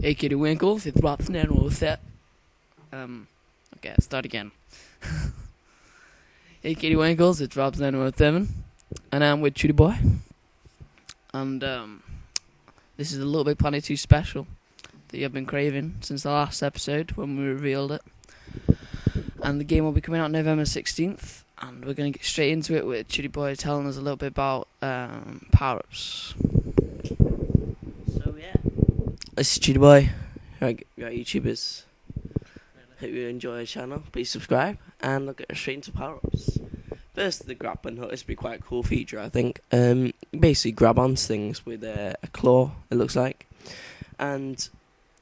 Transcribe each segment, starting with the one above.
Hey Kiddywinkles, it's Robson and all set. Okay, I'll start again. Hey Kiddywinkles, it's Robson and 7, and I'm with Trudy Boy. And this is a LittleBigPlanet 2 special that you've been craving since the last episode when we revealed it. And the game will be coming out November 16th, and we're going to get straight into it with Trudy Boy telling us a little bit about power-ups. So yeah. This is Trudy Boy. Right, YouTubers. Hope you enjoy the channel. Please subscribe, and I'll get straight into power-ups. First, the grab button hook. This would be quite a cool feature, I think. You basically grab onto things with a claw, it looks like. And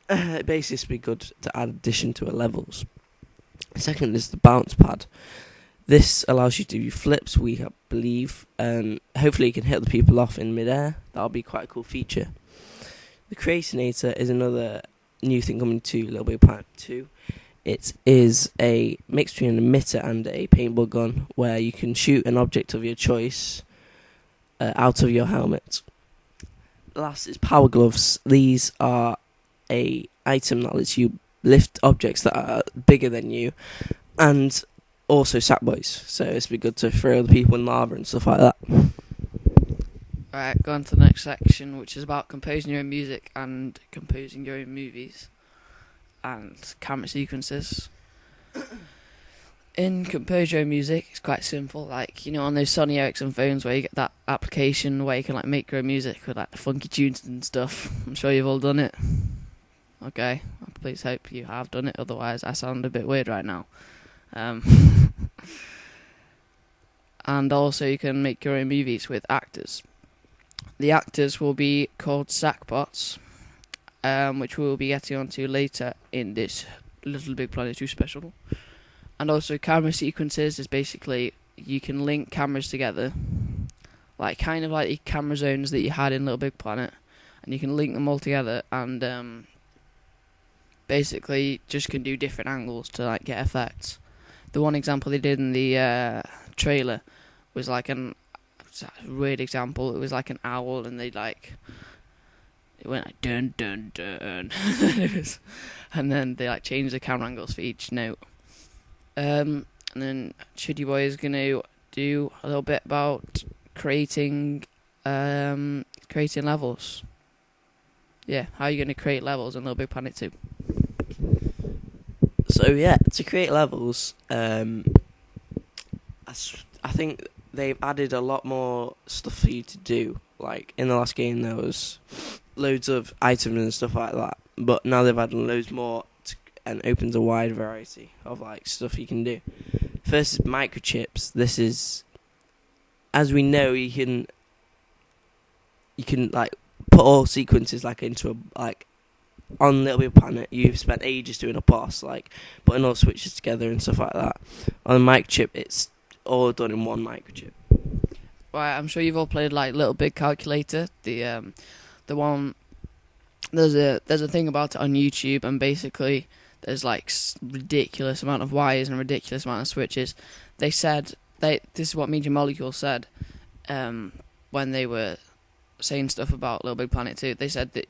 basically, this would be good to add addition to our levels. Second is the bounce pad. This allows you to do flips, we believe, and hopefully you can hit the people off in midair. That'll be quite a cool feature. The Creatinator is another new thing coming to LittleBigPlanet 2. It is a mix between an emitter and a paintball gun, where you can shoot an object of your choice out of your helmet. Last is power gloves. These are a item that lets you lift objects that are bigger than you, and also sackboys. So it's be good to throw the people in lava and stuff like that. Alright, go on to the next section, which is about composing your own music and composing your own movies and camera sequences. In compose your own music, it's quite simple. Like, you know, on those Sony Ericsson phones where you get that application where you can like make your own music with like the funky tunes and stuff. I'm sure you've all done it. Okay, please hope you have done it. Otherwise, I sound a bit weird right now. And also, you can make your own movies with actors. The actors will be called sackbots, which we'll be getting onto later in this LittleBigPlanet 2 special. And also, camera sequences is basically you can link cameras together, like kind of like the camera zones that you had in LittleBigPlanet, and you can link them all together and basically just can do different angles to like get effects. The one example they did in the trailer was like a weird example. It was like an owl, and it went like dun dun dun, and then they like changed the camera angles for each note. And then Chitty Boy is gonna do a little bit about creating levels. Yeah, how are you gonna create levels in LittleBigPlanet 2? So yeah, to create levels, I think they've added a lot more stuff for you to do. Like in the last game, there was loads of items and stuff like that, but now they've added loads more and opens a wide variety of like stuff you can do. First is microchips. This is, as we know, you can like put all sequences like into a like. On LittleBigPlanet, you've spent ages doing a boss, like putting all switches together and stuff like that. On a microchip, it's all done in one microchip. Right, I'm sure you've all played like Little Big Calculator. The one there's a thing about it on YouTube, and basically there's like ridiculous amount of wires and ridiculous amount of switches. They said this is what Media Molecule said when they were saying stuff about LittleBigPlanet 2. They said that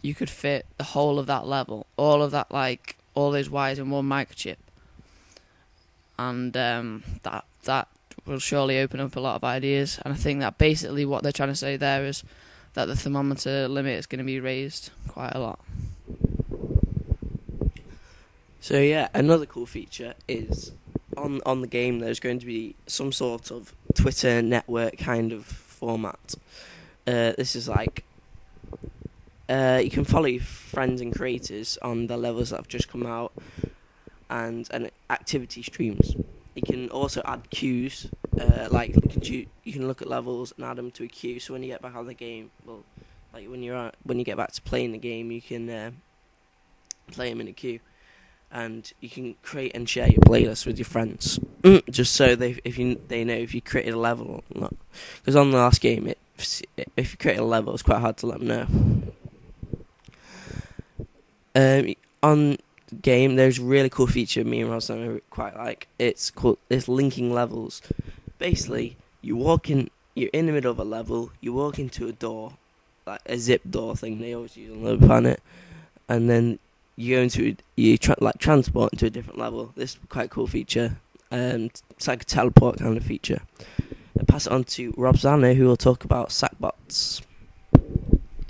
you could fit the whole of that level, all of that, like all those wires in one microchip, and that will surely open up a lot of ideas. And I think that basically what they're trying to say there is that the thermometer limit is going to be raised quite a lot. So yeah, another cool feature is on the game there's going to be some sort of Twitter network kind of format. This is like you can follow your friends and creators on the levels that have just come out, and activity streams. You can also add queues, like you can look at levels and add them to a queue. So when you get back on the game, well, like when you get back to playing the game, you can play them in a queue, and you can create and share your playlist with your friends, just so they know if you created a level or not. Because on the last game, if you create a level, it's quite hard to let them know. On game, there's a really cool feature me and Rosanna quite like. It's linking levels. Basically, you're in the middle of a level, you walk into a door, like a zip door thing they always use on LittleBigPlanet, and then transport into a different level. This is quite a cool feature. It's like a teleport kind of feature. I'll pass it on to Roxana, who will talk about sackbots.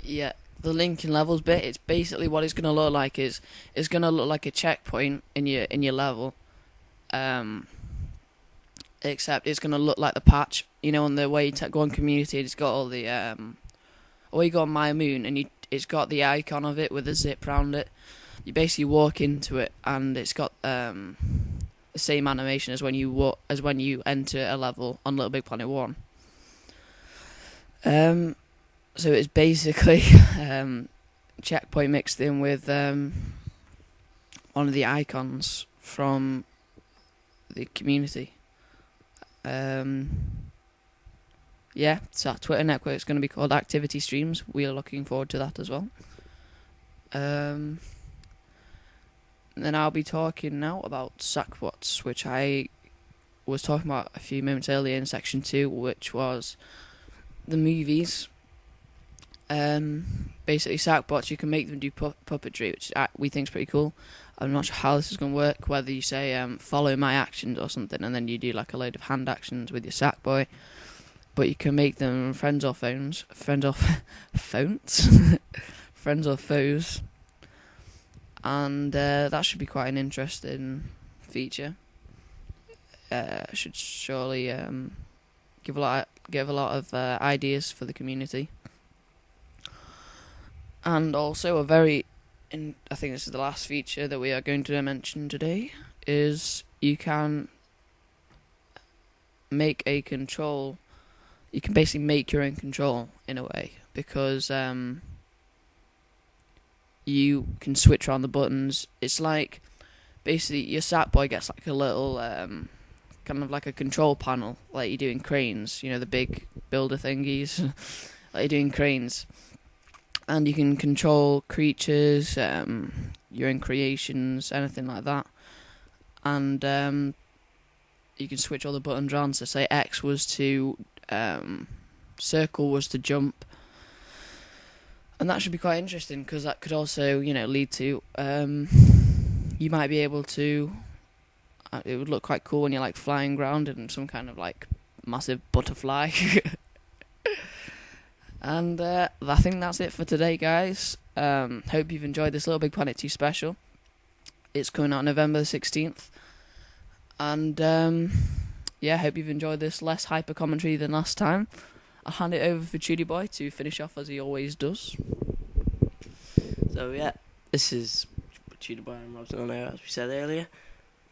Yeah, the linking levels bit. It's basically what it's gonna look like is it's gonna look like a checkpoint in your level, except it's gonna look like the patch. You know, on the way you go on community, it's got all the or you go on My Moon and it's got the icon of it with a zip round it. You basically walk into it and it's got the same animation as when you enter a level on LittleBigPlanet 1. So it's basically checkpoint mixed in with one of the icons from the community. Yeah, so our Twitter network is going to be called Activity Streams. We are looking forward to that as well. Then I'll be talking now about sackbots, which I was talking about a few moments earlier in section 2, which was the movies. Basically sackbots, you can make them do puppetry, which we think is pretty cool. I'm not sure how this is going to work, whether you say follow my actions or something, and then you do like a load of hand actions with your sackboy. But you can make them friends or foes, and that should be quite an interesting feature. Should surely give a lot of ideas for the community. And also I think this is the last feature that we are going to mention today, is you can make a control. You can basically make your own control in a way, because you can switch around the buttons. It's like basically your sackboy gets like a little kind of like a control panel, like you do in Cranes. You know, the big builder thingies, like you do in Cranes. And you can control creatures, your own creations, anything like that. And you can switch all the buttons around. So say X was to circle was to jump, and that should be quite interesting, because that could also, you know, lead to you might be able to it would look quite cool when you're like flying around in some kind of like massive butterfly. And I think that's it for today, guys. Hope you've enjoyed this LittleBigPlanet 2 special. It's coming out November the 16th, and yeah, hope you've enjoyed this less hyper commentary than last time. I'll hand it over for Chudy Boy to finish off as he always does. So yeah, this is Chudy Boy and Robson, as we said earlier.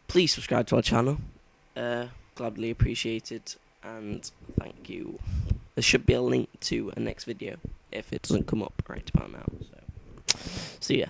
Please subscribe to our channel. Gladly appreciated, and thank you. There should be a link to a next video if it doesn't come up right about now. So, see ya.